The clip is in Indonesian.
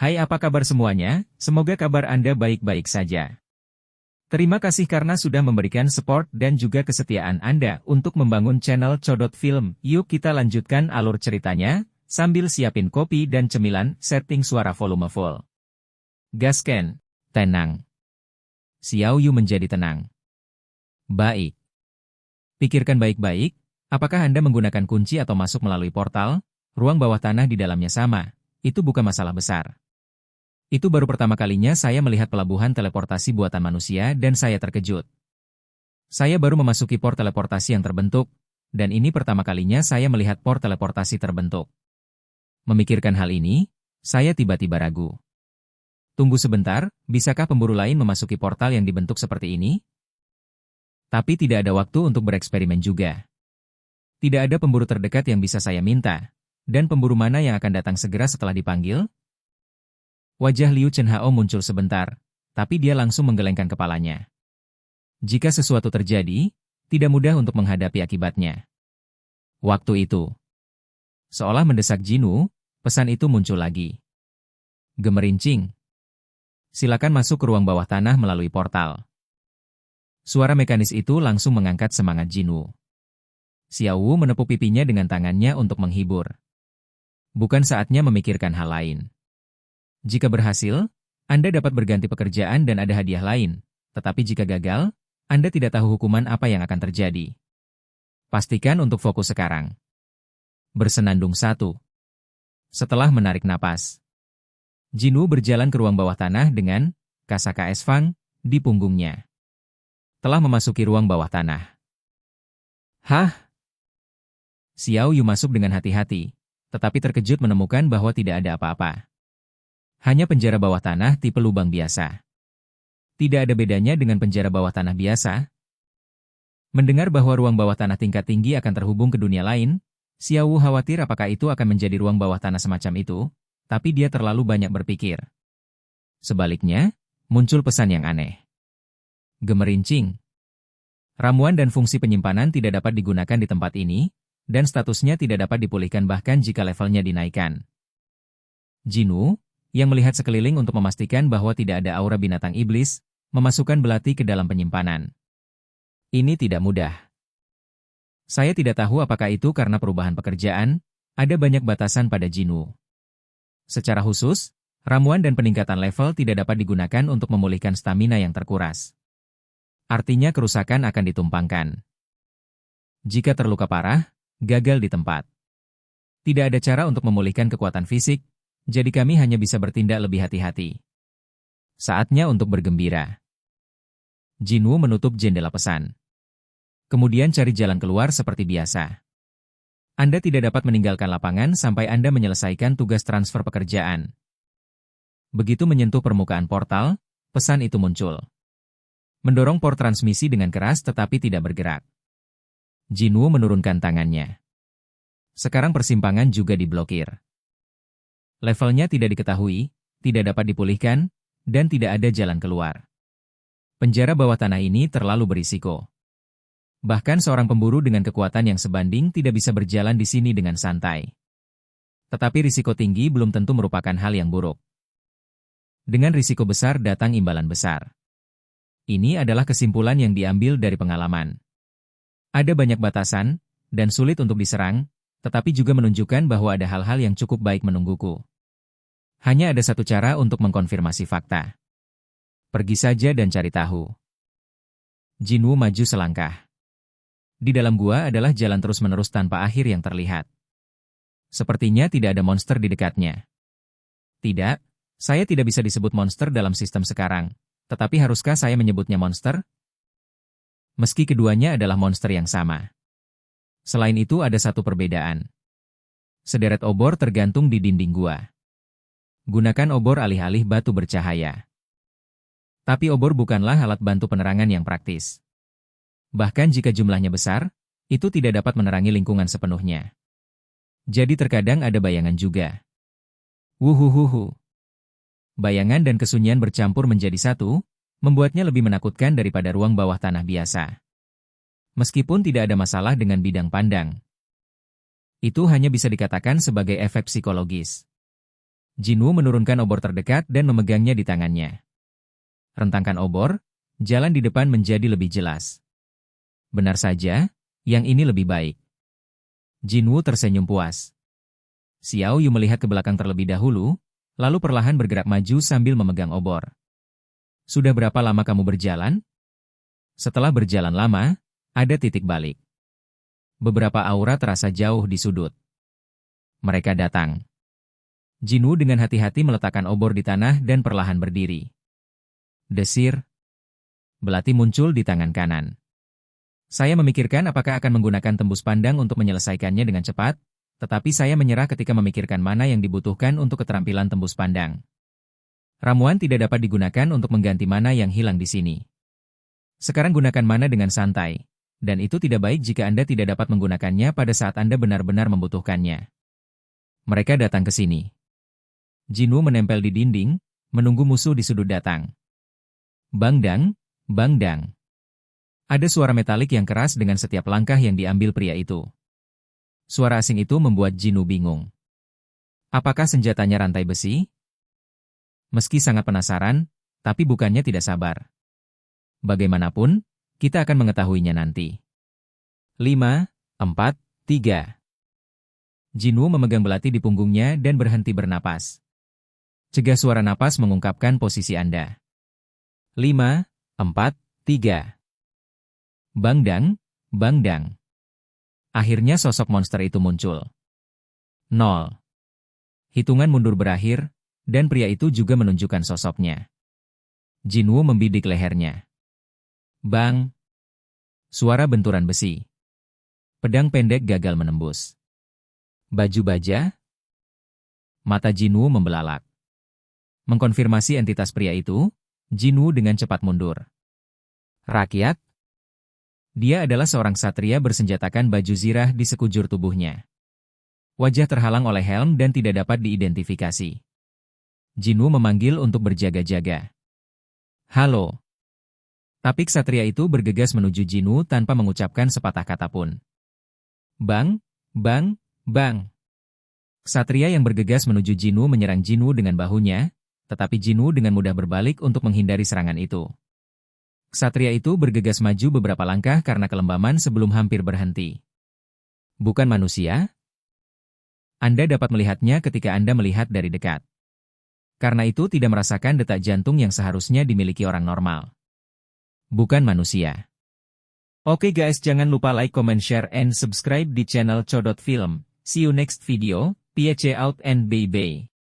Hai, apa kabar semuanya? Semoga kabar Anda baik-baik saja. Terima kasih karena sudah memberikan support dan juga kesetiaan Anda untuk membangun channel Codot Film. Yuk kita lanjutkan alur ceritanya, sambil siapin kopi dan cemilan, setting suara volume full. Gasken, tenang. Xiao Yu menjadi tenang. Baik. Pikirkan baik-baik, apakah Anda menggunakan kunci atau masuk melalui portal? Ruang bawah tanah di dalamnya sama, itu bukan masalah besar. Itu baru pertama kalinya saya melihat pelabuhan teleportasi buatan manusia dan saya terkejut. Saya baru memasuki port teleportasi yang terbentuk, dan ini pertama kalinya saya melihat port teleportasi terbentuk. Memikirkan hal ini, saya tiba-tiba ragu. Tunggu sebentar, bisakah pemburu lain memasuki portal yang dibentuk seperti ini? Tapi tidak ada waktu untuk bereksperimen juga. Tidak ada pemburu terdekat yang bisa saya minta, dan pemburu mana yang akan datang segera setelah dipanggil? Wajah Liu Chenhao muncul sebentar, tapi dia langsung menggelengkan kepalanya. Jika sesuatu terjadi, tidak mudah untuk menghadapi akibatnya. Waktu itu, seolah mendesak Jinwu, pesan itu muncul lagi. Gemerincing. Silakan masuk ke ruang bawah tanah melalui portal. Suara mekanis itu langsung mengangkat semangat Jinwu. Xiao Wu menepuk pipinya dengan tangannya untuk menghibur. Bukan saatnya memikirkan hal lain. Jika berhasil, Anda dapat berganti pekerjaan dan ada hadiah lain, tetapi jika gagal, Anda tidak tahu hukuman apa yang akan terjadi. Pastikan untuk fokus sekarang. Bersenandung 1. Setelah menarik napas, Jinwu berjalan ke ruang bawah tanah dengan Kasaka Esfang di punggungnya. Telah memasuki ruang bawah tanah. Hah? Xiao Yu masuk dengan hati-hati, tetapi terkejut menemukan bahwa tidak ada apa-apa. Hanya penjara bawah tanah tipe lubang biasa. Tidak ada bedanya dengan penjara bawah tanah biasa. Mendengar bahwa ruang bawah tanah tingkat tinggi akan terhubung ke dunia lain, Xiao Wu khawatir apakah itu akan menjadi ruang bawah tanah semacam itu, tapi dia terlalu banyak berpikir. Sebaliknya, muncul pesan yang aneh. Gemerincing. Ramuan dan fungsi penyimpanan tidak dapat digunakan di tempat ini, dan statusnya tidak dapat dipulihkan bahkan jika levelnya dinaikkan. Jinwu, yang melihat sekeliling untuk memastikan bahwa tidak ada aura binatang iblis, memasukkan belati ke dalam penyimpanan. Ini tidak mudah. Saya tidak tahu apakah itu karena perubahan pekerjaan, ada banyak batasan pada Jinwu. Secara khusus, ramuan dan peningkatan level tidak dapat digunakan untuk memulihkan stamina yang terkuras. Artinya kerusakan akan ditumpangkan. Jika terluka parah, gagal di tempat. Tidak ada cara untuk memulihkan kekuatan fisik, jadi kami hanya bisa bertindak lebih hati-hati. Saatnya untuk bergembira. Jinwu menutup jendela pesan. Kemudian cari jalan keluar seperti biasa. Anda tidak dapat meninggalkan lapangan sampai Anda menyelesaikan tugas transfer pekerjaan. Begitu menyentuh permukaan portal, pesan itu muncul. Mendorong port transmisi dengan keras tetapi tidak bergerak. Jinwu menurunkan tangannya. Sekarang persimpangan juga diblokir. Levelnya tidak diketahui, tidak dapat dipulihkan, dan tidak ada jalan keluar. Penjara bawah tanah ini terlalu berisiko. Bahkan seorang pemburu dengan kekuatan yang sebanding tidak bisa berjalan di sini dengan santai. Tetapi risiko tinggi belum tentu merupakan hal yang buruk. Dengan risiko besar datang imbalan besar. Ini adalah kesimpulan yang diambil dari pengalaman. Ada banyak batasan, dan sulit untuk diserang, tetapi juga menunjukkan bahwa ada hal-hal yang cukup baik menungguku. Hanya ada satu cara untuk mengkonfirmasi fakta. Pergi saja dan cari tahu. Jinwu maju selangkah. Di dalam gua adalah jalan terus-menerus tanpa akhir yang terlihat. Sepertinya tidak ada monster di dekatnya. Tidak, saya tidak bisa disebut monster dalam sistem sekarang, tetapi haruskah saya menyebutnya monster? Meski keduanya adalah monster yang sama. Selain itu ada satu perbedaan. Sederet obor tergantung di dinding gua. Gunakan obor alih-alih batu bercahaya. Tapi obor bukanlah alat bantu penerangan yang praktis. Bahkan jika jumlahnya besar, itu tidak dapat menerangi lingkungan sepenuhnya. Jadi terkadang ada bayangan juga. Wuhuhuhu. Bayangan dan kesunyian bercampur menjadi satu, membuatnya lebih menakutkan daripada ruang bawah tanah biasa. Meskipun tidak ada masalah dengan bidang pandang. Itu hanya bisa dikatakan sebagai efek psikologis. Jinwoo menurunkan obor terdekat dan memegangnya di tangannya. Rentangkan obor, jalan di depan menjadi lebih jelas. Benar saja, yang ini lebih baik. Jinwoo tersenyum puas. Xiao Yu melihat ke belakang terlebih dahulu, lalu perlahan bergerak maju sambil memegang obor. Sudah berapa lama kamu berjalan? Setelah berjalan lama, ada titik balik. Beberapa aura terasa jauh di sudut. Mereka datang. Jinwoo dengan hati-hati meletakkan obor di tanah dan perlahan berdiri. Desir. Belati muncul di tangan kanan. Saya memikirkan apakah akan menggunakan tembus pandang untuk menyelesaikannya dengan cepat, tetapi saya menyerah ketika memikirkan mana yang dibutuhkan untuk keterampilan tembus pandang. Ramuan tidak dapat digunakan untuk mengganti mana yang hilang di sini. Sekarang gunakan mana dengan santai, dan itu tidak baik jika Anda tidak dapat menggunakannya pada saat Anda benar-benar membutuhkannya. Mereka datang ke sini. Jinwoo menempel di dinding, menunggu musuh di sudut datang. Bangdang, bangdang. Ada suara metalik yang keras dengan setiap langkah yang diambil pria itu. Suara asing itu membuat Jinwoo bingung. Apakah senjatanya rantai besi? Meski sangat penasaran, tapi bukannya tidak sabar. Bagaimanapun, kita akan mengetahuinya nanti. 5, 4, 3. Jinwoo memegang belati di punggungnya dan berhenti bernapas. Cegah suara napas mengungkapkan posisi Anda. 5, 4, 3. Bangdang, bangdang. Akhirnya sosok monster itu muncul. 0. Hitungan mundur berakhir, dan pria itu juga menunjukkan sosoknya. Jinwoo membidik lehernya. Bang! Suara benturan besi. Pedang pendek gagal menembus. Baju baja? Mata Jinwoo membelalak. Mengkonfirmasi entitas pria itu, Jinwoo dengan cepat mundur. Rakyat? Dia adalah seorang satria bersenjatakan baju zirah di sekujur tubuhnya. Wajah terhalang oleh helm dan tidak dapat diidentifikasi. Jinwoo memanggil untuk berjaga-jaga. Halo. Tapi ksatria itu bergegas menuju Jinwoo tanpa mengucapkan sepatah kata pun. Bang, bang, bang. Ksatria yang bergegas menuju Jinwoo menyerang Jinwoo dengan bahunya, tetapi Jinwoo dengan mudah berbalik untuk menghindari serangan itu. Ksatria itu bergegas maju beberapa langkah karena kelembaman sebelum hampir berhenti. Bukan manusia? Anda dapat melihatnya ketika Anda melihat dari dekat. Karena itu tidak merasakan detak jantung yang seharusnya dimiliki orang normal. Bukan manusia. Oke guys, jangan lupa like, comment, share, and subscribe di channel Codot Film. See you next video. Peace out and bye-bye.